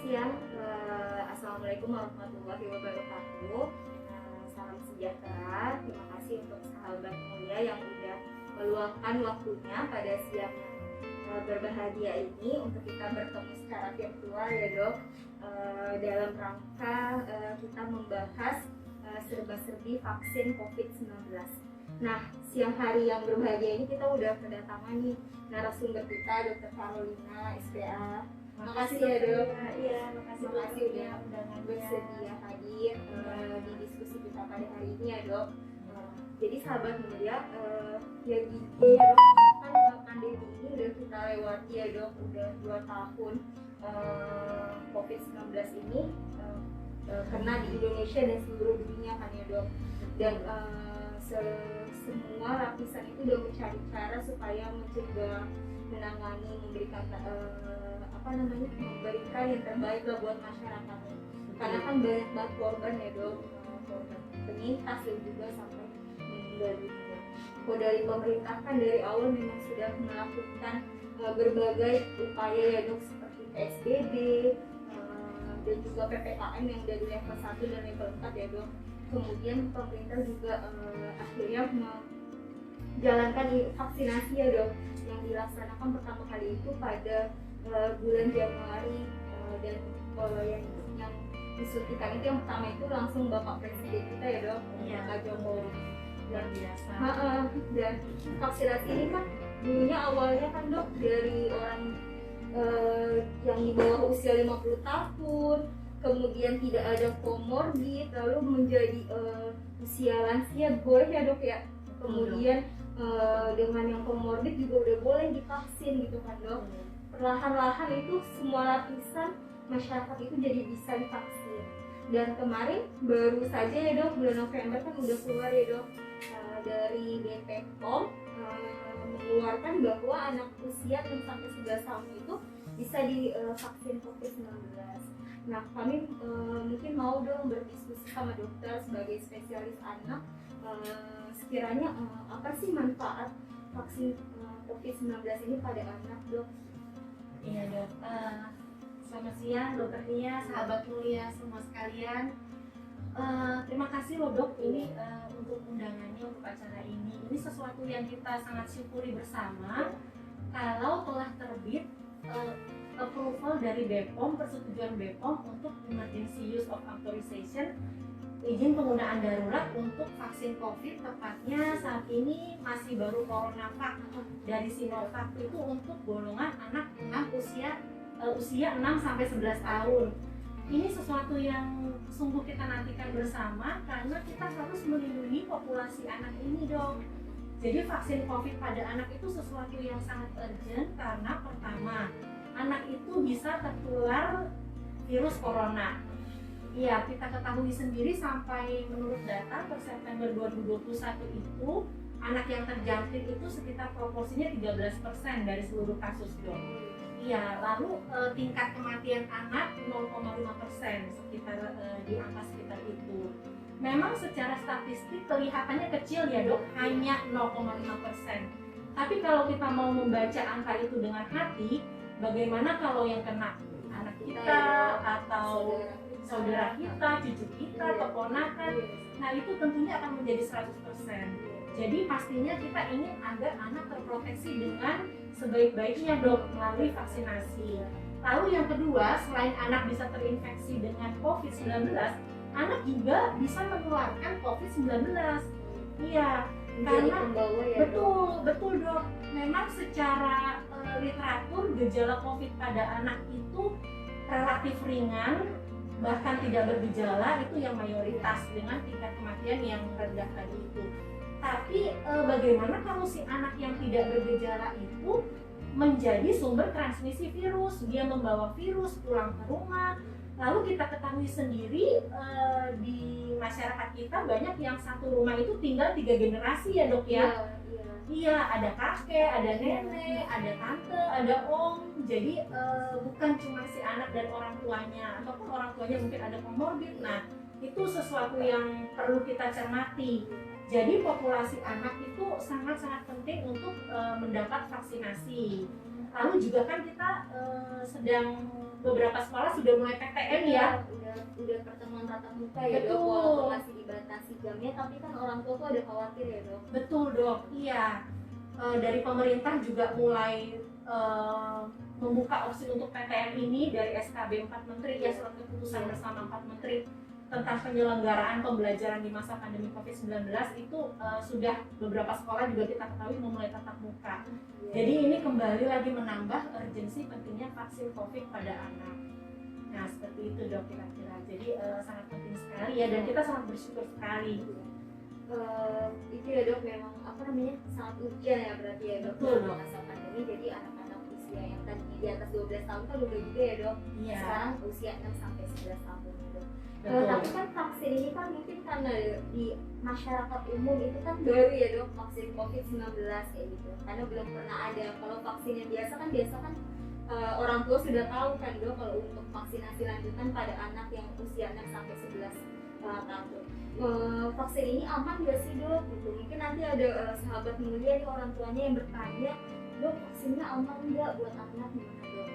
siang. Assalamualaikum warahmatullahi wabarakatuh. Salam sejahtera. Terima kasih untuk sahabat mulia yang sudah meluangkan waktunya pada siang yang berbahagia ini untuk kita bertemu secara virtual ya dok. Dalam rangka kita membahas serba-serbi vaksin COVID-19. Nah, siang hari yang berbahagia ini kita udah kedatangan nih narasumber kita, Dr. Carolina, SPA. Makasih ya dok. Iya, makasih udah bersedia hadir di diskusi kita pada hari ini ya dok. Jadi sahabat mulia, ya gini ya dok, kan pandemi ini udah kita lewati ya dok, udah 2 tahun COVID-19 ini kena di Indonesia dan seluruh dunia kan ya dok. Dan semua lapisan itu udah mencari cara supaya mencegah, menangani, memberikan memberikan yang terbaik lah buat masyarakatnya. Karena kan banyak banget korban ya dok, korban penyintas dan juga sampai meninggal dunia. Kalau dari pemerintah kan dari awal memang sudah melakukan berbagai upaya ya dok, seperti PSBB dan juga PPKM yang dari level 1 dan level 4 ya dok. Kemudian pemerintah juga akhirnya menjalankan vaksinasi ya dok, yang dilaksanakan pertama kali itu pada bulan Januari dan yang disuntikan itu yang pertama itu langsung Bapak Presiden kita ya dok, Pak Jokowi. Luar biasa. Dan vaksinasi ini kan dulunya awalnya kan dok dari orang yang di bawah usia 50 tahun, kemudian tidak ada komorbid, lalu menjadi usia lansia boleh ya dok ya, kemudian dengan yang komorbid juga udah boleh divaksin gitu kan dok. Perlahan-lahan itu semua lapisan masyarakat itu jadi bisa divaksin. Dan kemarin baru saja ya dok, bulan November kan udah keluar ya dok, dari BPOM mengeluarkan bahwa anak usia 6-11 tahun itu bisa divaksin COVID-19. Nah, kami mungkin mau dong berdiskusi sama dokter sebagai spesialis anak, sekiranya apa sih manfaat vaksin COVID-19 ini pada anak dok? Iya dok, selamat siang dokter Nia, sahabat mulia semua sekalian. Terima kasih loh dok ini untuk undangannya untuk acara ini. Ini sesuatu yang kita sangat syukuri bersama. Kalau telah terbit approval dari BPOM, persetujuan BPOM untuk emergency use of authorization, izin penggunaan darurat untuk vaksin COVID, tepatnya saat ini masih baru CoronaVac dari Sinovac, itu untuk golongan anak usia 6-11 tahun. Ini sesuatu yang sungguh kita nantikan bersama karena kita harus melindungi populasi anak ini dong. Jadi vaksin COVID pada anak itu sesuatu yang sangat urgent karena pertama, anak itu bisa tertular virus corona. Iya, kita ketahui sendiri sampai menurut data per September 2021 itu anak yang terjangkit itu sekitar proporsinya 13% dari seluruh kasus dok. Iya, lalu tingkat kematian anak 0,5%, sekitar di angka sekitar itu. Memang secara statistik kelihatannya kecil ya dok, hanya 0,5%. Tapi kalau kita mau membaca angka itu dengan hati, bagaimana kalau yang kena anak kita atau saudara kita, cucu kita, keponakan, nah itu tentunya akan menjadi 100%. Jadi pastinya kita ingin agar anak terproteksi dengan sebaik-baiknya dok melalui vaksinasi. Lalu yang kedua, selain anak bisa terinfeksi dengan COVID-19, anak juga bisa menularkan COVID-19. Iya, karena ya, betul dok. Memang secara literatur gejala COVID pada anak itu relatif ringan, bahkan tidak bergejala, itu yang mayoritas dengan tingkat kematian yang rendah tadi itu. Tapi bagaimana kalau si anak yang tidak bergejala itu menjadi sumber transmisi virus, dia membawa virus pulang ke rumah. Lalu kita ketahui sendiri di masyarakat kita banyak yang satu rumah itu tinggal 3 generasi ya dok ya. Iya, ada kakek, ada nenek, ada tante, ada om. Jadi bukan cuma si anak dan orang tuanya, ataupun orang tuanya mungkin ada komorbid. Nah, itu sesuatu yang perlu kita cermati. Jadi populasi anak itu sangat-sangat penting untuk mendapat vaksinasi. Lalu juga kan kita sedang beberapa sekolah sudah mulai PTM ya. Udah pertemuan tatap muka ya dok, Betul. walaupun masih dibatasi jamnya, tapi kan orang tua tuh ada khawatir ya dok. Betul dok, iya. Dari pemerintah juga mulai membuka opsi untuk PTM ini dari SKB 4 Menteri ya, surat keputusan bersama 4 Menteri tentang penyelenggaraan pembelajaran di masa pandemi COVID-19 itu sudah beberapa sekolah juga kita ketahui memulai tatap muka. Jadi ini kembali lagi menambah urgensi pentingnya vaksin COVID pada anak. Nah seperti itu dok kira-kira. Jadi sangat penting sekali ya, dan kita sangat bersyukur sekali. Itu ya dok, memang sangat ujian ya berarti ya dok. Betul dok. Masa pandemi, jadi anak-anak usia yang tadinya di atas 12 tahun kan udah juga ya dok. Iya. Sekarang usia 6 sampai 11 tahun ya dok. Betul. Tapi kan vaksin ini kan mungkin karena di masyarakat umum itu kan baru ya dok, vaksin COVID-19 kayak gitu. Karena belum pernah ada. Kalau vaksin yang biasa kan orang tua sudah tahu kan dok, kalau untuk vaksinasi lanjutan pada anak yang usia 6 sampai 11 tahun. Vaksin ini aman gak sih dok? Gitu. Mungkin nanti ada sahabat mulia nih, orang tuanya yang bertanya, dok vaksinnya aman nggak buat anak, gimana dok?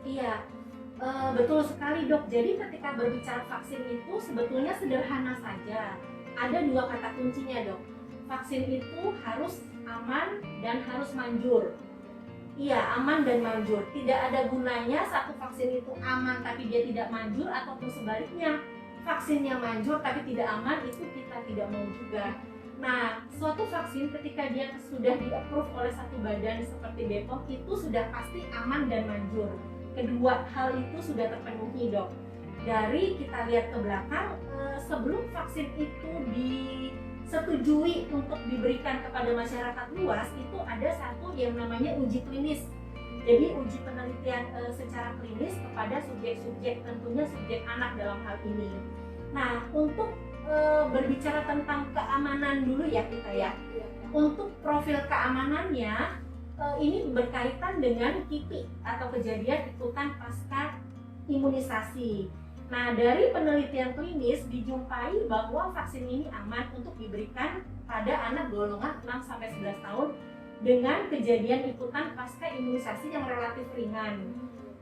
Iya, betul sekali dok. Jadi ketika berbicara vaksin itu sebetulnya sederhana saja. Ada dua kata kuncinya dok. Vaksin itu harus aman dan harus manjur. Iya, aman dan manjur. Tidak ada gunanya satu vaksin itu aman tapi dia tidak manjur, ataupun sebaliknya vaksinnya manjur tapi tidak aman, itu kita tidak mau juga. Nah, suatu vaksin ketika dia sudah di-approve oleh satu badan seperti BPOM itu sudah pasti aman dan manjur. Kedua hal itu sudah terpenuhi dok. Dari kita lihat ke belakang, sebelum vaksin itu disetujui untuk diberikan kepada masyarakat luas, itu ada satu yang namanya uji klinis. Jadi uji penelitian secara klinis kepada subjek-subjek, tentunya subjek anak dalam hal ini. Nah, untuk berbicara tentang keamanan dulu ya kita ya. Untuk profil keamanannya, ini berkaitan dengan KIPI atau kejadian ikutan pasca imunisasi. Nah, dari penelitian klinis dijumpai bahwa vaksin ini aman untuk diberikan pada anak golongan 6-11 tahun dengan kejadian ikutan pasca imunisasi yang relatif ringan.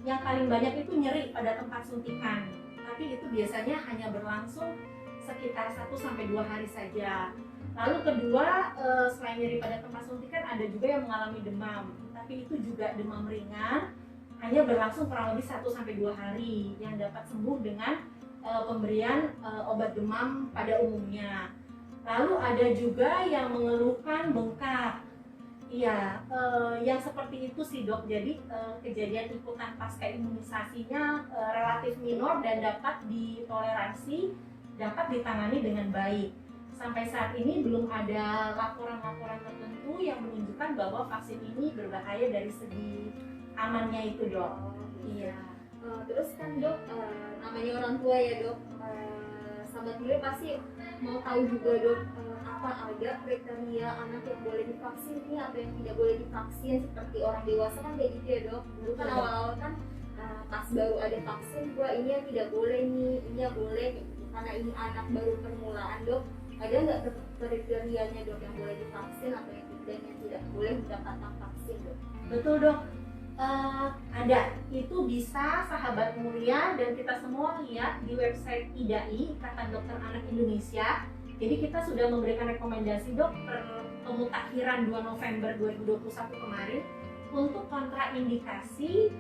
Yang paling banyak itu nyeri pada tempat suntikan, tapi itu biasanya hanya berlangsung sekitar 1-2 hari saja. Lalu kedua, selain nyeri pada tempat suntikan, ada juga yang mengalami demam, tapi itu juga demam ringan, hanya berlangsung kurang lebih 1-2 hari, yang dapat sembuh dengan pemberian obat demam pada umumnya. Lalu ada juga yang mengeluhkan bengkak. Iya, yang seperti itu sih dok. Jadi kejadian ikutan pasca imunisasinya relatif minor dan dapat ditoleransi, dapat ditangani dengan baik. Sampai saat ini belum ada laporan-laporan tertentu yang menunjukkan bahwa vaksin ini berbahaya dari segi amannya itu dok. Iya. Terus kan dok, namanya orang tua ya dok, sahabat mulia pasti mau tahu juga dok, apa ada kriteria anak yang boleh divaksin nih atau yang tidak boleh divaksin, seperti orang dewasa kan kayak gitu ya dok. Dulu kan awal-awal kan pas baru ada vaksin, wah ini yang tidak boleh nih, ini yang boleh gitu. Karena ini anak baru permulaan dok, ada nggak kriterianya dok yang boleh divaksin atau yang tidak, yang tidak boleh mendapatkan vaksin dok? Betul dok. Ada, itu bisa sahabat mulia dan kita semua lihat di website IDAI, Ikatan Dokter Anak Indonesia. Jadi kita sudah memberikan rekomendasi dok per pemutakhiran 2 November 2021 kemarin untuk kontraindikasi.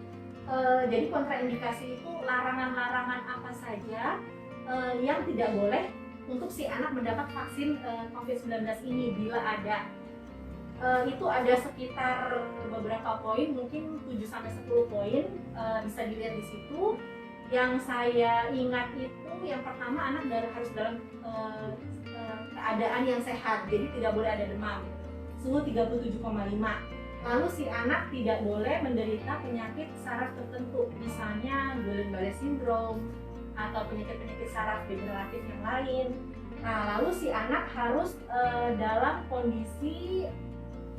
Jadi kontraindikasi itu larangan-larangan apa saja yang tidak boleh untuk si anak mendapat vaksin COVID-19 ini bila ada. Itu ada sekitar beberapa poin, mungkin 7-10 poin, bisa dilihat di situ. Yang saya ingat itu yang pertama, anak harus dalam keadaan yang sehat, jadi tidak boleh ada demam, suhu 37,5. Lalu si anak tidak boleh menderita penyakit saraf tertentu, misalnya Guillain-Barré syndrome atau penyakit-penyakit saraf degeneratif yang lain. Nah, lalu si anak harus dalam kondisi,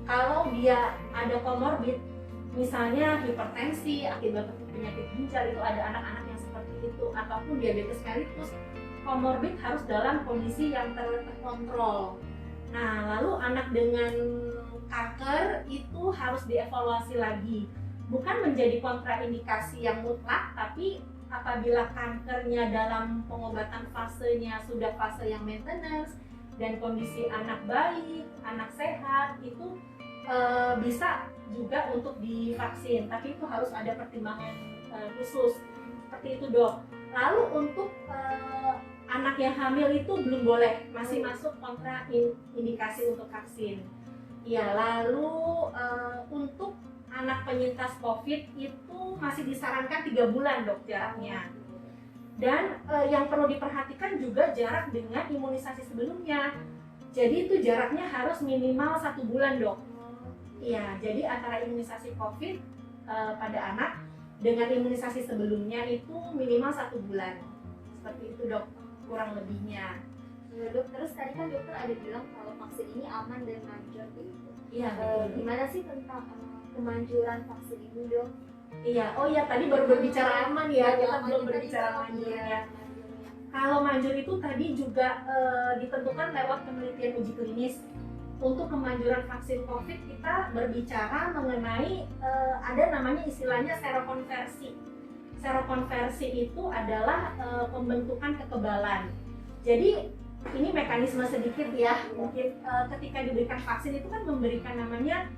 kalau dia ada komorbid, misalnya hipertensi akibat penyakit ginjal, itu ada anak-anak yang seperti itu, ataupun diabetes mellitus, komorbid harus dalam kondisi yang terkontrol. Nah, lalu anak dengan kanker itu harus dievaluasi lagi. bukan menjadi kontraindikasi yang mutlak, tapi apabila kankernya dalam pengobatan fasenya sudah fase yang maintenance dan kondisi anak baik, anak sehat, itu bisa juga untuk divaksin, tapi itu harus ada pertimbangan khusus seperti itu, Dok. Lalu untuk anak yang hamil itu belum boleh, masih masuk kontraindikasi untuk vaksin. Ya, lalu untuk anak penyintas COVID itu masih disarankan 3 bulan, Dok, jaraknya. Dan yang perlu diperhatikan juga jarak dengan imunisasi sebelumnya. Jadi itu jaraknya harus minimal 1 bulan, Dok. Iya, jadi antara imunisasi COVID pada anak dengan imunisasi sebelumnya itu minimal 1 bulan. Seperti itu, Dok, kurang lebihnya. Dok, terus tadi kan dokter ada bilang kalau vaksin ini aman dan manjur gitu. Iya. Gimana sih tentang kemanjuran vaksin ini, Dok? Iya, oh ya, tadi baru berbicara aman ya, kita belum berbicara manjur ya. Kalau manjur itu tadi juga ditentukan lewat penelitian uji klinis. Untuk kemanjuran vaksin COVID kita berbicara mengenai ada namanya istilahnya serokonversi. Serokonversi itu adalah pembentukan kekebalan. Jadi ini mekanisme sedikit ya, mungkin ketika diberikan vaksin itu kan memberikan namanya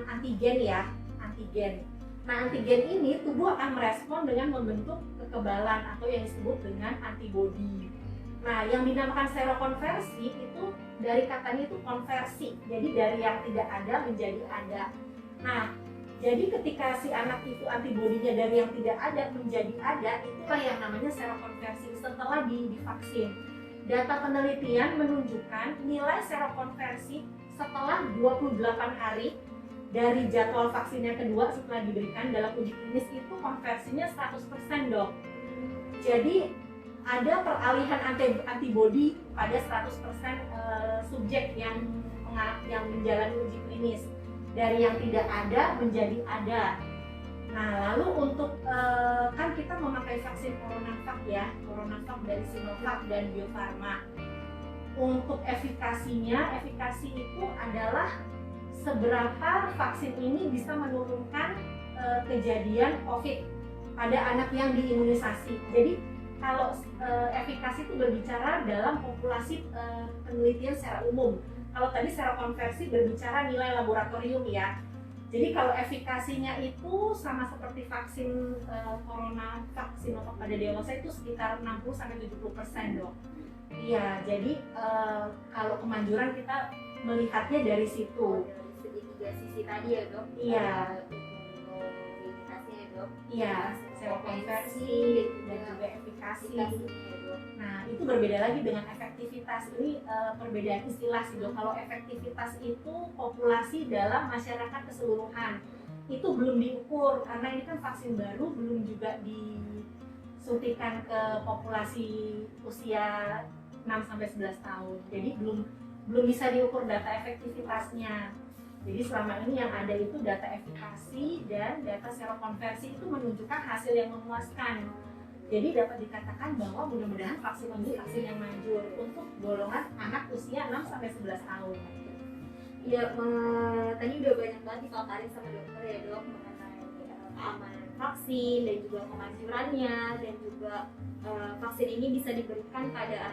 antigen ya, antigen. Nah, antigen ini tubuh akan merespon dengan membentuk kekebalan atau yang disebut dengan antibodi. Nah, yang dinamakan serokonversi itu dari katanya itu konversi, jadi dari yang tidak ada menjadi ada. Nah, jadi ketika si anak itu antibodinya dari yang tidak ada menjadi ada, itulah yang namanya serokonversi setelah divaksin. Data penelitian menunjukkan nilai serokonversi setelah 28 hari dari jadwal vaksin yang kedua setelah diberikan dalam uji klinis itu konversinya 100%, Dok. Jadi ada peralihan antibodi pada 100% subjek yang menjalani uji klinis dari yang tidak ada menjadi ada. Nah, lalu untuk kan kita memakai vaksin CoronaVac ya, CoronaVac dari Sinovac dan Bio Farma. Untuk efikasi itu adalah seberapa vaksin ini bisa menurunkan kejadian COVID pada anak yang diimunisasi. Jadi kalau efikasi itu berbicara dalam populasi penelitian secara umum. Kalau tadi serokonversi berbicara nilai laboratorium ya. Jadi kalau efikasinya itu sama seperti vaksin CoronaVac Sinovac pada dewasa itu sekitar 60-70%, Dok. Iya, jadi kalau kemanjuran kita melihatnya dari situ. Dari tiga sisi tadi ya, Dok. Iya. Imunisasinya, Dok. Iya, serokonversi dan juga efikasi. Nah, itu berbeda lagi dengan efektivitas. Ini perbedaan istilah sih, Dok. Kalau efektivitas itu populasi dalam masyarakat keseluruhan. Itu belum diukur karena ini kan vaksin baru, belum juga disuntikan ke populasi usia 6-11 tahun. Jadi belum bisa diukur data efektivitasnya. Jadi selama ini yang ada itu data efikasi dan data serokonversi itu menunjukkan hasil yang memuaskan. Jadi dapat dikatakan bahwa mudah-mudahan vaksin ini vaksin yang manjur untuk golongan anak usia 6-11 tahun. Iya, tadi udah banyak banget dipaparin sama dokter ya, Dok, mengenai keamanan vaksin dan juga kemanjurannya, dan juga vaksin ini bisa diberikan pada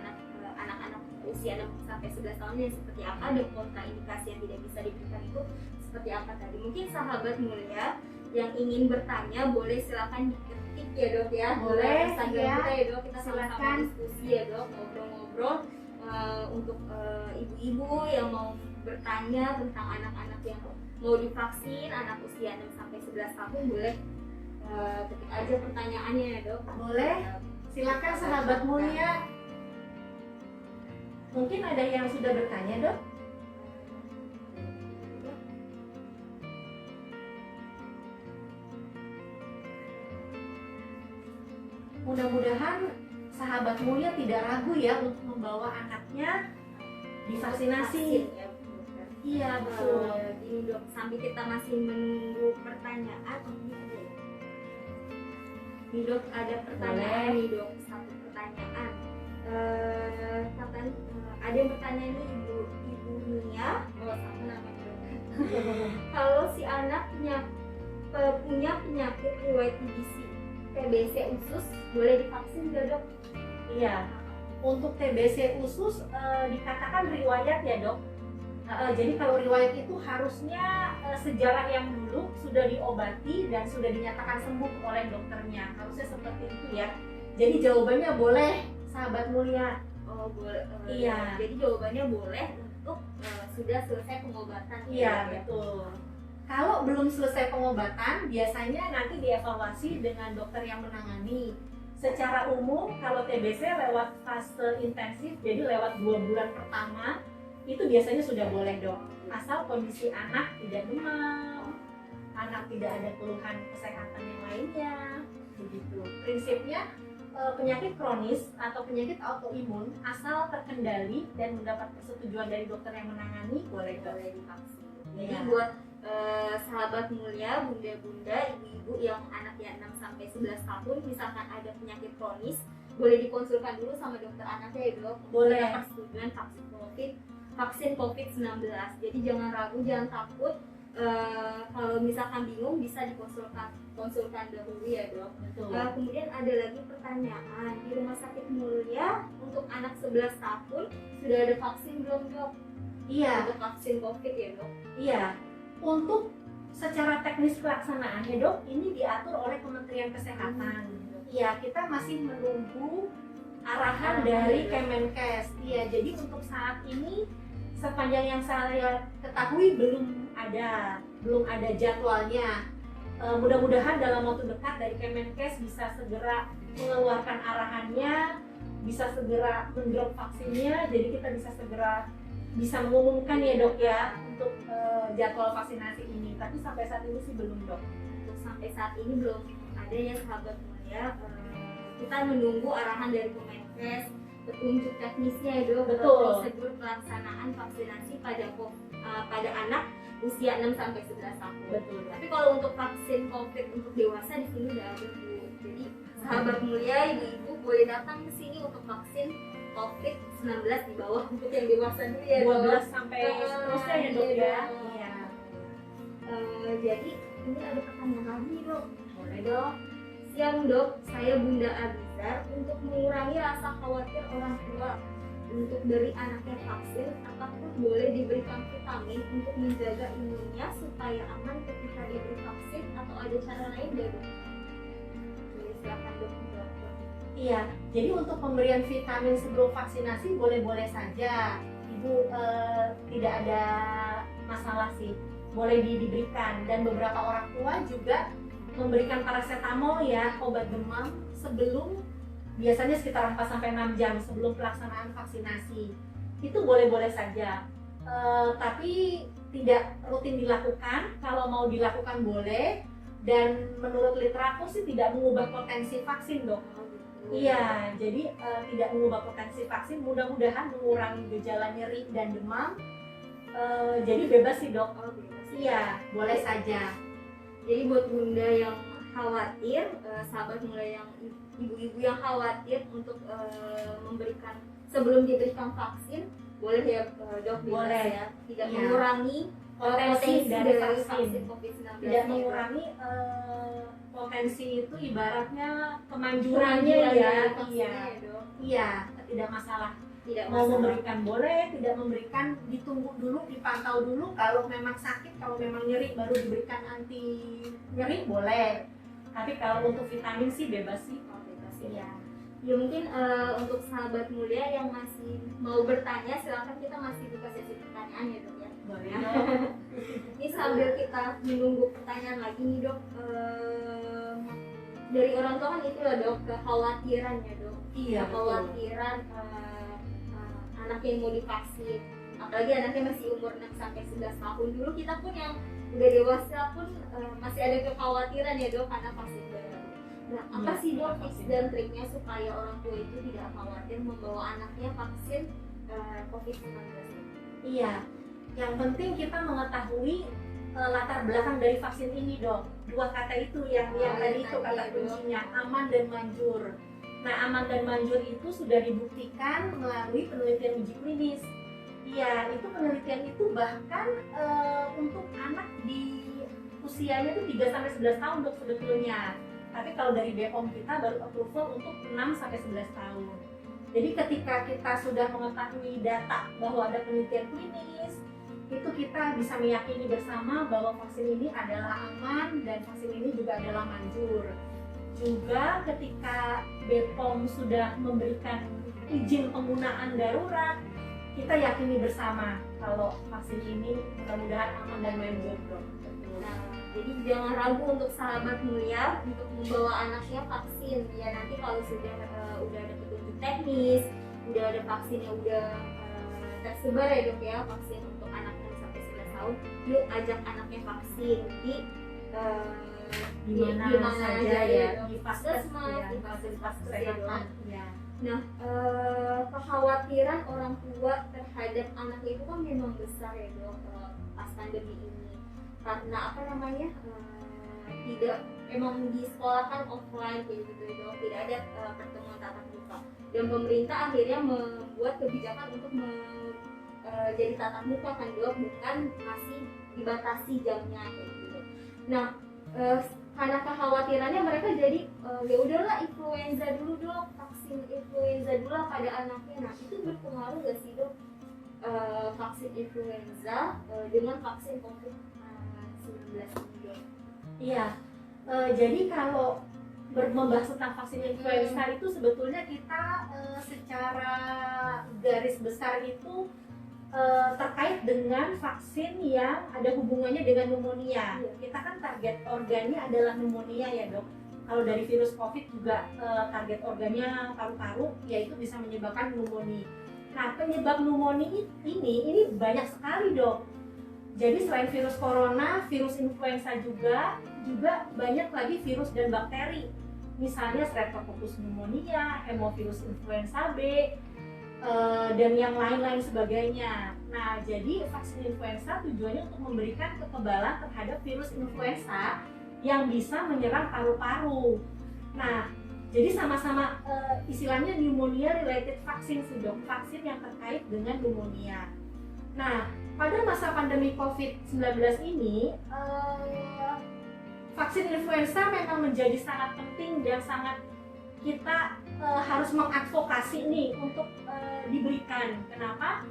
anak-anak usia 6-11 tahun yang seperti apa, dan kontraindikasi yang tidak bisa diberikan itu seperti apa tadi. Mungkin sahabat mulia yang ingin bertanya boleh silakan diketik ya, Dok ya. Boleh Instagram ya. kita ya, Dok. Kita sama-sama Silakan diskusi ya, Dok, ngobrol-ngobrol untuk ibu-ibu yang mau bertanya tentang anak-anak yang mau divaksin, anak usia 6-11 tahun, boleh ketik aja pertanyaannya ya, Dok. Boleh. Silakan sahabat mulia. Mungkin ada yang sudah bertanya, Dok? Mudah-mudahan sahabat mulia tidak ragu ya untuk membawa anaknya divaksinasi. Ya, Dokter. Iya, betul. Ini, Dok, sambil kita masih menunggu pertanyaan, ini Dok ada pertanyaan nih, Dok, satu pertanyaan. Ada yang bertanya nih, Ibu Nia, sama namanya, Dok. Kalau si anak punya punya penyakit riwayat TBC usus boleh divaksin nggak dok? Iya, untuk TBC usus dikatakan riwayat ya dok. Jadi kalau riwayat itu harusnya sejarah yang dulu sudah diobati dan sudah dinyatakan sembuh oleh dokternya, harusnya seperti itu ya. Jadi jawabannya boleh, sahabat mulia. Oh boleh. Iya. Jadi jawabannya boleh untuk sudah selesai pengobatan. Iya ya? betul. Kalau belum selesai pengobatan, biasanya nanti dievaluasi dengan dokter yang menangani. Secara umum, kalau TBC lewat fase intensif, jadi lewat 2 bulan pertama, itu biasanya sudah boleh dok. Asal kondisi anak tidak demam, anak tidak ada keluhan kesehatan yang lainnya, begitu. Prinsipnya penyakit kronis atau penyakit autoimun asal terkendali dan mendapat persetujuan dari dokter yang menangani boleh Divaksin. Jadi Iya. buat sahabat mulia, bunda-bunda, ibu-ibu yang anaknya 6-11 tahun, misalkan ada penyakit kronis, boleh dikonsulkan dulu sama dokter anaknya ya dok. Boleh. Untuk persetujuan vaksin COVID-19. Jadi jangan ragu, jangan takut. Kalau misalkan bingung bisa konsulkan dahulu ya dok. Betul. Kemudian ada lagi pertanyaan, di rumah sakit mulia untuk anak 11 tahun sudah ada vaksin belum dok? Iya. Untuk vaksin COVID ya dok? Iya, untuk secara teknis pelaksanaannya dok, ini diatur oleh Kementerian Kesehatan. Iya, kita masih menunggu arahan dari Kemenkes. Iya, jadi untuk saat ini sepanjang yang saya ketahui belum ada jadwalnya. Mudah-mudahan dalam waktu dekat dari Kemenkes bisa segera mengeluarkan arahannya, bisa segera mendrop vaksinnya, jadi kita bisa mengumumkan ya dok ya untuk jadwal vaksinasi ini. Tapi sampai saat ini sih belum dok. Untuk sampai saat ini belum ada ya sahabat mulia. Kita menunggu arahan dari Kemenkes, petunjuk teknisnya ya dok. Betul. Prosedur pelaksanaan vaksinasi pada anak usia 6-11 tahun. Betul. Tapi kalau untuk vaksin COVID untuk dewasa di sini udah ada bu. Jadi sahabat mulia, ibu-ibu boleh datang ke sini untuk vaksin COVID-19 di bawah untuk yang dewasa dulu ya dok. 12 sampai seterusnya ya dok ya. Iya. Jadi ini ada pertanyaan lagi dok. Boleh dok. Siang dok, saya Bunda Abizar. Untuk mengurangi rasa khawatir orang tua untuk dari anaknya vaksin, apakah boleh diberikan vitamin untuk menjaga imunnya supaya aman ketika diberi vaksin atau ada cara lain nggak dok? Silakan dok. Iya, jadi untuk pemberian vitamin sebelum vaksinasi boleh-boleh saja. Ibu tidak ada masalah sih, boleh diberikan. Dan beberapa orang tua juga memberikan paracetamol ya, obat demam sebelum, biasanya sekitar 4-6 jam sebelum pelaksanaan vaksinasi. Itu boleh-boleh saja, tapi tidak rutin dilakukan. Kalau mau dilakukan boleh, dan menurut literatur sih tidak mengubah potensi vaksin dok. Iya, jadi tidak mengubah potensi vaksin, mudah-mudahan mengurangi gejala nyeri dan demam. Jadi bebas sih dok. Iya, boleh saja. Jadi buat bunda yang khawatir, sahabat mulia yang ibu-ibu yang khawatir untuk memberikan sebelum diberikan vaksin, boleh ya dok, Boleh ya, tidak Iya. mengurangi Potensi dari vaksin. COVID-19. Tidak mengurangi potensi itu, ibaratnya kemanjurannya Kemanjuran ya. dari vaksinnya Iya, ya, dok. iya, tidak masalah. Tidak Mau masalah. memberikan boleh, tidak memberikan ditunggu dulu, dipantau dulu. Kalau memang sakit, kalau memang nyeri baru diberikan anti nyeri boleh. Tapi kalau untuk vitamin sih bebas sih. Bebas ya. Iya. Ya mungkin untuk sahabat mulia yang masih mau bertanya, silakan, kita masih buka sesi pertanyaan ya dok ya. Boleh. Ini sambil kita menunggu pertanyaan lagi nih dok, dari orang tua kan itu lah dok, kekhawatirannya dok. Iya, betul. Kekhawatiran anaknya yang mau divaksin, apalagi anaknya masih umur 6-11 tahun. Dulu kita pun yang udah dewasa pun masih ada kekhawatiran ya dok karena vaksin baru. Nah, apa Iya, sih dok vaksin. tips dan triknya supaya orang tua itu tidak khawatir membawa anaknya vaksin COVID-19? Iya. Yang penting kita mengetahui latar belakang dari vaksin ini dok. Dua kata itu yang tadi itu kata kuncinya, aman dan manjur. Nah, aman dan manjur itu sudah dibuktikan melalui penelitian uji klinis. Iya, itu penelitian itu bahkan untuk anak di usianya tuh 3-11 tahun dok sebetulnya. Tapi kalau dari BPOM kita baru approval untuk 6-11 tahun. Jadi ketika kita sudah mengetahui data bahwa ada penelitian klinis, itu kita bisa meyakini bersama bahwa vaksin ini adalah aman dan vaksin ini juga adalah manjur. Juga ketika BPOM sudah memberikan izin penggunaan darurat, kita yakini bersama kalau vaksin ini mudah-mudahan aman dan manjur dok. Nah, jadi jangan ragu untuk sahabat mulia untuk membawa anaknya vaksin ya. Nanti kalau sudah ada petunjuk teknis, udah ada vaksin yang udah tersebar ya dok ya, vaksin untuk anak yang sampai 11 tahun, yuk ajak anaknya vaksin di Dimana saja ya, di puskesmas, ya, di fasilitas kesehatan. Ya. Nah, kekhawatiran orang tua terhadap anaknya itu kan memang besar ya dok pas pandemi ini. Karena apa namanya, tidak emang di sekolah kan offline kayak gitu ya dok, tidak ada pertemuan tatap muka. Dan pemerintah akhirnya membuat kebijakan untuk jadi tatap muka kan dok, bukan masih dibatasi jamnya kayak gitu. Nah, karena kekhawatirannya mereka jadi ya udahlah influenza dulu dok, vaksin influenza dulu lah pada anaknya. Nah itu berpengaruh gak sih dok, vaksin influenza dengan vaksin COVID-19 ini dok? Iya, jadi kalau membahas tentang vaksin influenza itu sebetulnya kita secara garis besar itu terkait dengan vaksin yang ada hubungannya dengan pneumonia. Kita kan target organnya adalah pneumonia ya dok. Kalau dari virus COVID juga target organnya paru-paru, yaitu bisa menyebabkan pneumonia. Nah penyebab pneumonia ini banyak sekali dok. Jadi selain virus corona, virus influenza juga banyak lagi virus dan bakteri. Misalnya Streptococcus pneumonia, Haemophilus influenza B, dan yang lain-lain sebagainya. Nah, jadi vaksin influenza tujuannya untuk memberikan kekebalan terhadap virus influenza yang bisa menyerang paru-paru. Nah, jadi sama-sama istilahnya pneumonia related vaksin sudah vaksin yang terkait dengan pneumonia. Nah, pada masa pandemi COVID-19 ini, vaksin influenza memang menjadi sangat penting dan sangat kita harus mengadvokasi nih untuk diberikan. Kenapa?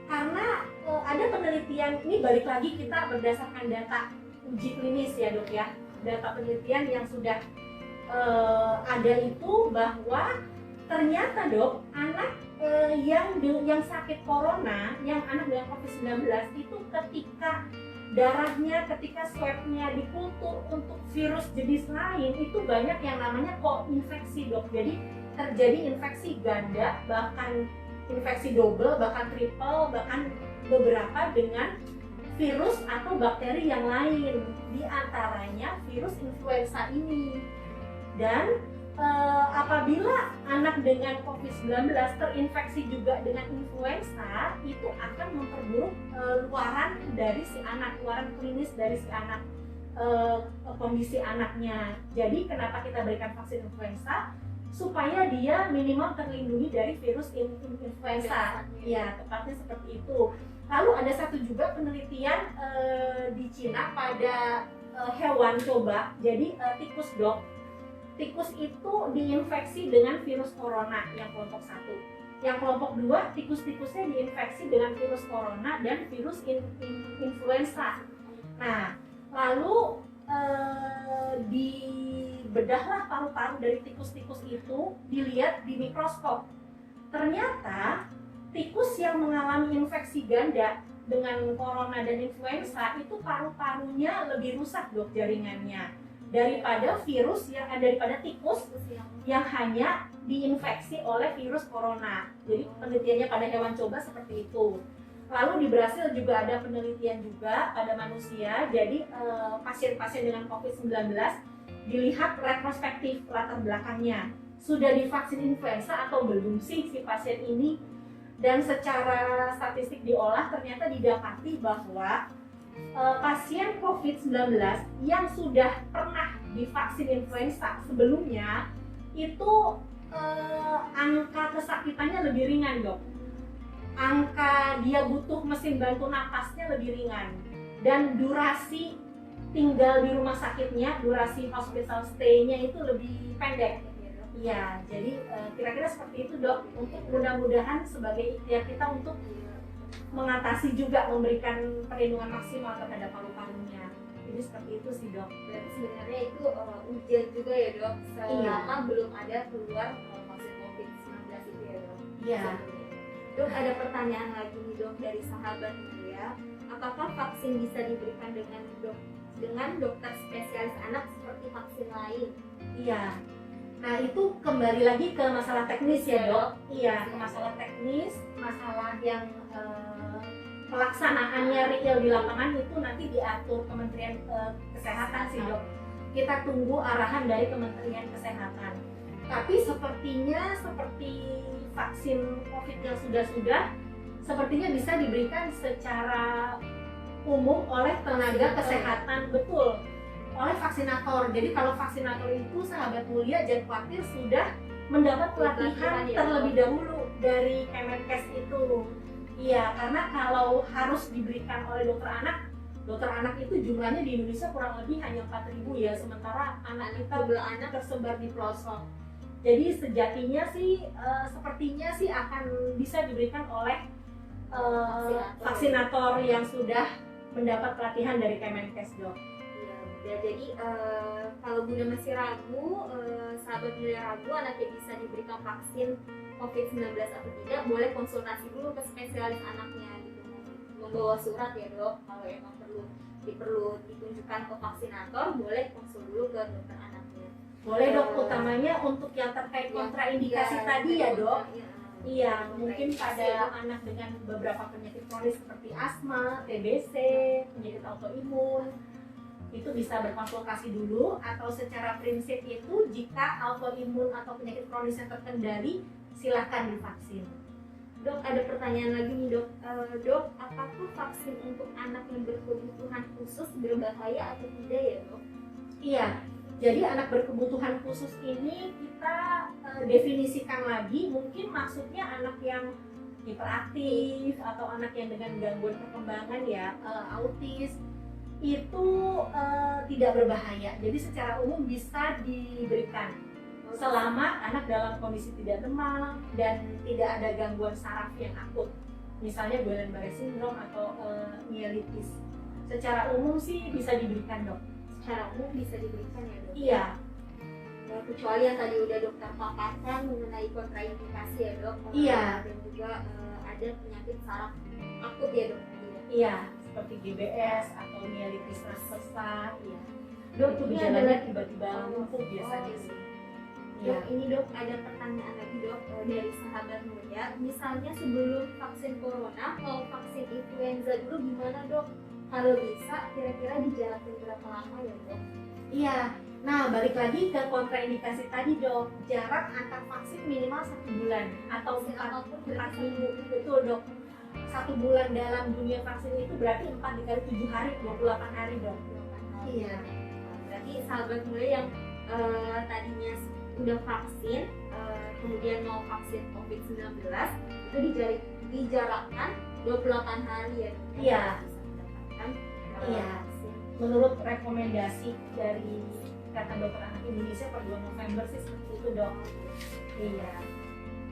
Karena ada penelitian, ini balik lagi kita berdasarkan data uji klinis ya dok ya, data penelitian yang sudah ada itu bahwa ternyata dok anak yang sakit corona, yang anak dengan COVID-19 itu ketika darahnya, ketika swabnya dikultur untuk virus jenis lain itu banyak yang namanya koinfeksi dok. Jadi terjadi infeksi ganda, bahkan infeksi double, bahkan triple, bahkan beberapa dengan virus atau bakteri yang lain, di antaranya virus influenza ini. Dan apabila anak dengan COVID-19 terinfeksi juga dengan influenza, itu akan memperburuk luaran dari si anak, luaran klinis dari si anak, kondisi anaknya. Jadi kenapa kita berikan vaksin influenza? Supaya dia minimal terlindungi dari virus influenza. Ya, tepatnya seperti itu. Lalu ada satu juga penelitian di Cina pada hewan coba, jadi tikus dok. Tikus itu diinfeksi dengan virus corona yang kelompok 1. Yang kelompok 2, tikus-tikusnya diinfeksi dengan virus corona dan virus influenza. Nah, lalu dibedahlah paru-paru dari tikus-tikus itu, dilihat di mikroskop. Ternyata tikus yang mengalami infeksi ganda dengan corona dan influenza itu paru-parunya lebih rusak dok, jaringannya, daripada tikus yang hanya diinfeksi oleh virus corona. Jadi penelitiannya pada hewan coba seperti itu. Lalu di Brasil juga ada penelitian juga pada manusia. Jadi pasien-pasien dengan COVID-19 dilihat retrospektif latar belakangnya. Sudah divaksin influenza atau belum sih si pasien ini? Dan secara statistik diolah ternyata didapati bahwa pasien COVID-19 yang sudah pernah divaksin influenza sebelumnya itu angka kesakitannya lebih ringan dok. Angka dia butuh mesin bantu napasnya lebih ringan. Dan durasi tinggal di rumah sakitnya, durasi hospital stay-nya itu lebih pendek. Iya, jadi kira-kira seperti itu dok. Untuk mudah-mudahan sebagai ikhtiar kita untuk mengatasi juga memberikan perlindungan maksimal terhadap paru-parunya. Jadi seperti itu sih dok. Berarti sebenarnya itu ujian juga ya dok, selama belum ada keluar vaksin COVID-19 itu ya dok. Iya. Dok, ada pertanyaan lagi nih dok dari sahabat Mulia. Apakah vaksin bisa diberikan dengan dokter spesialis anak seperti vaksin lain? Iya. Nah itu kembali lagi ke masalah teknis ya dok. Iya, ke masalah teknis, masalah yang pelaksanaannya real di lapangan itu nanti diatur Kementerian Kesehatan sih dok. Kita tunggu arahan dari Kementerian Kesehatan. Tapi sepertinya seperti vaksin COVID yang sudah sepertinya bisa diberikan secara umum oleh tenaga kesehatan, betul, oleh vaksinator. Jadi kalau vaksinator itu sahabat mulia jangan khawatir, sudah mendapat pelatihan terlebih dahulu dari Kemenkes itu. Iya, karena kalau harus diberikan oleh dokter anak itu jumlahnya di Indonesia kurang lebih hanya 4.000 ya, sementara anak kita anak tersebar di pelosok. Jadi sejatinya sih sepertinya sih akan bisa diberikan oleh vaksinator yang sudah mendapat pelatihan dari Kemenkes dok. Ya, jadi kalau Bunda masih ragu, sahabat mulia ragu anaknya bisa diberikan vaksin COVID-19 atau tidak, boleh konsultasi dulu ke spesialis anaknya gitu. Membawa surat ya dok, kalau emang perlu ditunjukkan ke vaksinator, boleh konsul dulu ke dokter anaknya. Boleh dok, utamanya untuk yang terkait kontraindikasi tadi ya dok. Iya, mungkin pada anak dengan beberapa penyakit kronis seperti asma, TBC, penyakit autoimun, itu bisa berkonsultasi dulu, atau secara prinsip itu jika autoimun atau penyakit kronis yang terkendali silahkan divaksin. Dok, ada pertanyaan lagi nih dok. Dok, apakah vaksin untuk anak yang berkebutuhan khusus berbahaya atau tidak ya dok? Iya, jadi anak berkebutuhan khusus ini kita definisikan lagi, mungkin maksudnya anak yang hiperaktif atau anak yang dengan gangguan perkembangan ya, autis, itu tidak berbahaya. Jadi secara umum bisa diberikan selama anak dalam kondisi tidak demam dan tidak ada gangguan saraf yang akut, misalnya Guillain-Barré syndrome atau mielitis. Secara umum sih bisa diberikan dok. Secara umum bisa diberikan ya dok? Iya. Ya, kecuali yang tadi udah dokter paparkan mengenai kontraindikasi ya dok. Iya. Dan juga ada penyakit saraf akut ya dok? Iya, seperti GBS atau mielitis transversa. Iya. Dok, itu Ini gejalanya tiba-tiba lumpuh biasanya sih. Dok, ini dok ada pertanyaan lagi dok dari sahabat mulia. Misalnya sebelum vaksin corona mau vaksin influenza dulu gimana dok? Kalau bisa kira-kira dijalankan berapa lama ya dok? Iya. Nah, balik lagi ke kontraindikasi tadi dok, jarak antar vaksin minimal 1 bulan atau 4 minggu. Betul dok. 1 bulan dalam dunia vaksin itu berarti 4 dikali 7 hari, 28 hari dok. 28 hari. Iya. Berarti sahabat mulia yang tadinya udah vaksin, kemudian mau vaksin COVID-19 itu dijarakkan 28 hari ya. Iya. Bisa mendapatkan Iya. vaksin. Menurut rekomendasi dari Ikatan Dokter Anak Indonesia per 2 November sih seperti itu dok. Iya.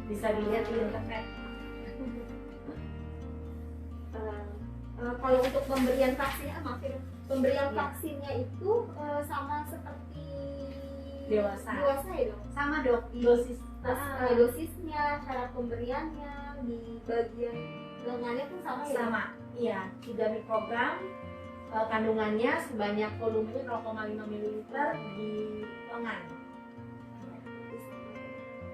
Bisa dilihat di internet. Kalau untuk pemberian vaksinnya, vaksinnya itu sama seperti Dewasa ya dok? Sama dok, dosis Dosisnya, cara pemberiannya di bagian lengannya pun sama ya? sama. Iya, 3 mikrogram kandungannya sebanyak volumenya 0,5 ml di lengan.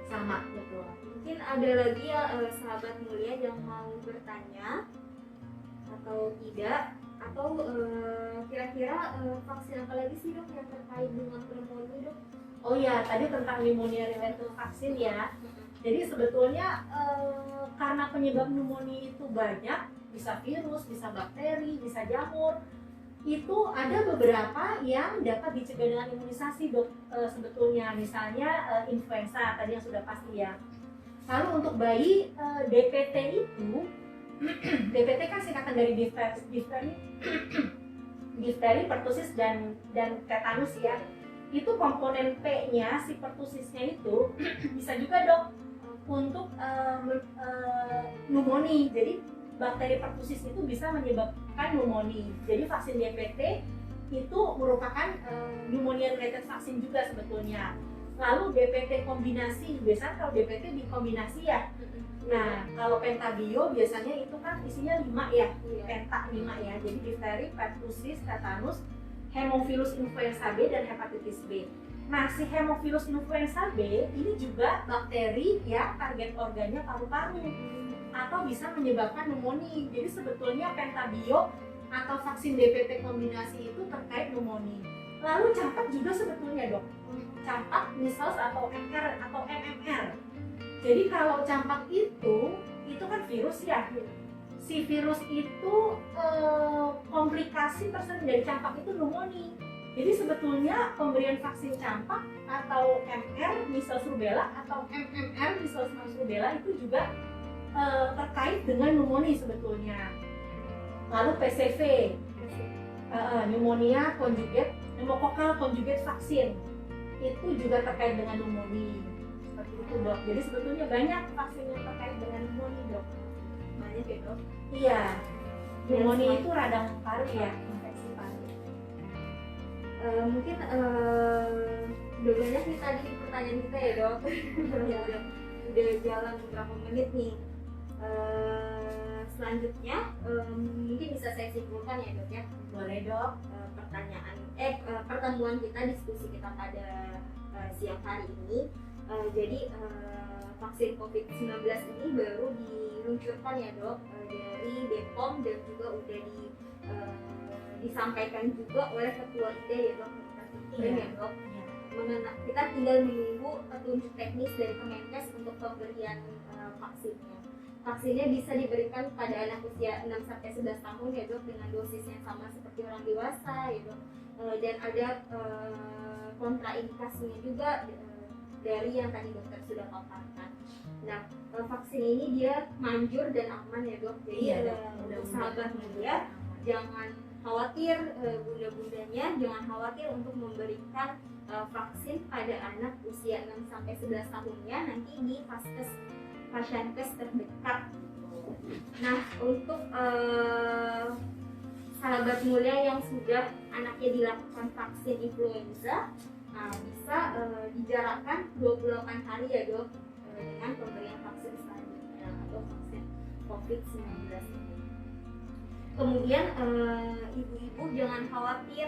Sama, betul. Mungkin ada lagi ya sahabat mulia yang mau bertanya atau tidak, atau kira-kira vaksin apa lagi sih dok yang terkait dengan pneumonia dok? Oh iya, tadi tentang pneumonia related vaksin ya. Jadi sebetulnya karena penyebab pneumonia itu banyak, bisa virus, bisa bakteri, bisa jamur, itu ada beberapa yang dapat dicegah dengan imunisasi dok. Sebetulnya misalnya influenza tadi yang sudah pasti ya. Lalu untuk bayi DPT itu DPT kan singkatan dari difteri difteri, pertusis dan tetanus ya. Itu komponen P-nya si pertusisnya itu bisa juga dok untuk pneumonia. Jadi bakteri pertusis itu bisa menyebabkan pneumonia. Jadi vaksin DPT itu merupakan pneumonia related vaksin juga sebetulnya. Lalu DPT kombinasi, biasanya kalau DPT dikombinasi ya. Nah, kalau pentabio biasanya itu kan isinya 5 ya, penta 5 ya. Jadi difteri, pertusis, tetanus, Haemophilus influenza B dan hepatitis B. Nah, si Haemophilus influenza B ini juga bakteri ya, target organnya paru-paru atau bisa menyebabkan pneumonia. Jadi sebetulnya pentabio atau vaksin DPT kombinasi itu terkait pneumonia. Lalu campak juga sebetulnya dok. Campak, measles atau MR atau MMR. Jadi kalau campak itu kan virus ya. Si virus itu komplikasi tersendiri dari campak itu pneumonia. Jadi sebetulnya pemberian vaksin campak atau MR, measles rubella atau MMR, measles rubella itu juga terkait dengan pneumonia sebetulnya. Lalu PCV, pneumonia conjugate, pneumococcal conjugate vaksin itu juga terkait dengan pneumonia. Seperti itu dok. Jadi sebetulnya banyak vaksin yang terkait dengan pneumonia dok. Banyak ya dok? Iya. Pneumonia itu radang paru ya, infeksi paru. Mungkin udah banyak nih tadi pertanyaan kita ya dok. udah jalan beberapa menit nih. Selanjutnya mungkin bisa saya simpulkan ya dok ya. Boleh dok. Pertemuan kita, diskusi kita pada siang hari ini. Jadi vaksin COVID-19 ini baru diluncurkan ya dok dari BPOM dan juga udah disampaikan juga oleh Ketua IDE ya dok. Ya dok. Kita tinggal menunggu petunjuk teknis dari Kemenkes untuk pemberian vaksinnya. Vaksinnya bisa diberikan pada anak usia 6-11 tahun ya dok, dengan dosis yang sama seperti orang dewasa ya dok. Dan ada kontraindikasinya juga dari yang tadi dokter sudah paparkan. Nah, vaksin ini dia manjur dan aman ya dok. Jadi untuk sahabat muda jangan khawatir, bunda-bundanya jangan khawatir untuk memberikan vaksin pada anak usia 6-11 tahunnya nanti di Vaskes terdekat. Nah, untuk sahabat mulia yang sudah anaknya dilakukan vaksin influenza, bisa dijarakkan 28 hari ya dok dengan pemberian vaksin selanjutnya atau vaksin COVID-19 ini. Kemudian ibu-ibu jangan khawatir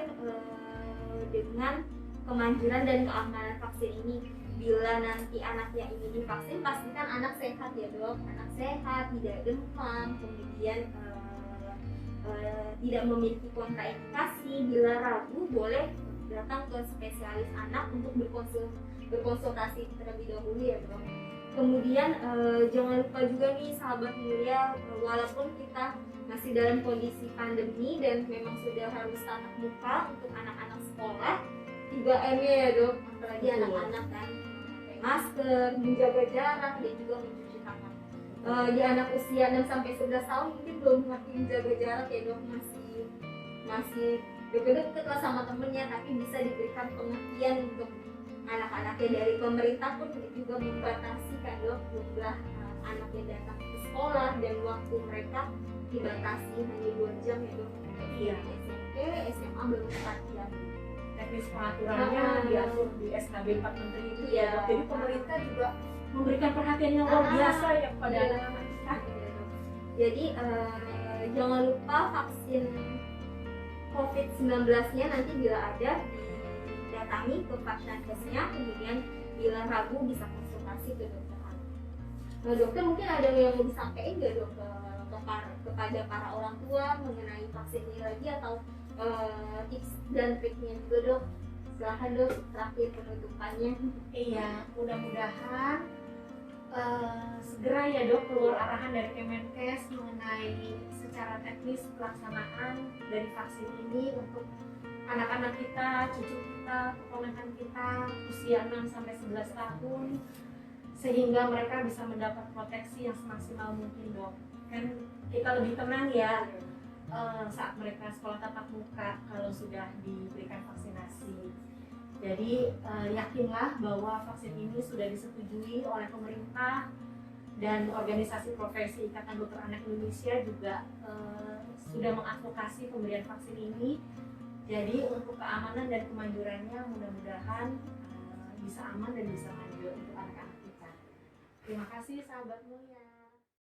dengan kemanjuran dan keamanan vaksin ini. Bila nanti anaknya ingin divaksin, pastikan anak sehat ya dok, anak sehat, tidak demam, kemudian tidak memiliki kontraindikasi. Bila ragu, boleh datang ke spesialis anak untuk berkonsultasi terlebih dahulu ya dok. Kemudian jangan lupa juga nih sahabat mulia, walaupun kita masih dalam kondisi pandemi dan memang sudah harus tatap muka untuk anak-anak sekolah, 3M ya dok, apalagi anak-anak kan, pakai masker, menjaga jarak dan juga mencuci tangan. Di anak usia 6-11 tahun mungkin belum ngerti menjaga jarak ya dok, masih deket-deket lah sama temennya, tapi bisa diberikan pengertian untuk anak-anaknya. Dari pemerintah pun juga membatasi kan dok jumlah anak yang datang ke sekolah dan waktu mereka dibatasi hanya 2 jam ya dok. Iya. SMP, SMA baru 4 jam. Teknis pengaturannya diatur di SKB 4 Menteri itu Iya. ya. Jadi pemerintah juga memberikan perhatian yang luar biasa ya kepada Iya. anak-anak kita. Jadi jangan lupa vaksin COVID-19-nya nanti bila ada didatangi ke Vaskesnya, kemudian bila ragu bisa konsultasi ke dokter anak. Nah dokter mungkin ada yang mau disampaikan nggak dok kepada para orang tua mengenai vaksin ini lagi, atau tips dan triknya juga dok? Silahkan dok, terakhir penutupannya. Iya, mudah-mudahan segera ya dok keluar arahan dari Kemenkes mengenai secara teknis pelaksanaan dari vaksin ini untuk anak-anak kita, cucu kita, keponakan kita usia 6-11 tahun, sehingga mereka bisa mendapat proteksi yang semaksimal mungkin dok. Kan kita lebih tenang ya saat mereka sekolah tatap muka kalau sudah diberikan vaksinasi. Jadi yakinlah bahwa vaksin ini sudah disetujui oleh pemerintah dan organisasi profesi Ikatan Dokter Anak Indonesia juga sudah mengadvokasi pemberian vaksin ini. Jadi untuk keamanan dan kemanjurannya mudah-mudahan bisa aman dan bisa manjur untuk anak-anak kita. Terima kasih sahabat mulia.